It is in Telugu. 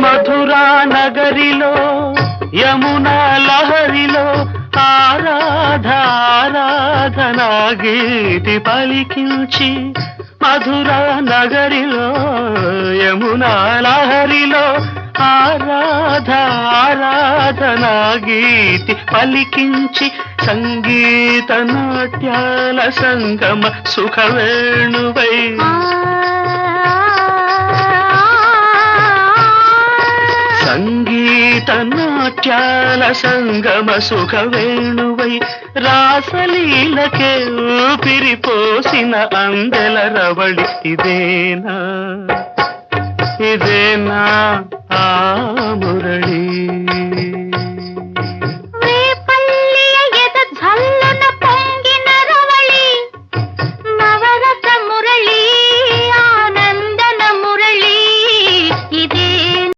మధురా నగరిలో యమునా లహరిలో ఆరాధనా గీతి పలికించి మధురా నగరిలో యమునా లహరిలో ఆరాధనా గీతి పలికించి సంగీత నాట్యాల సంగమ సుఖవేణువై సంగీత నాట్యాల సంగమ సుఖవేణువై రాసలీలకే ఊపిరిపోసిన అందెల రవళి ఇదేనా ఇదేనా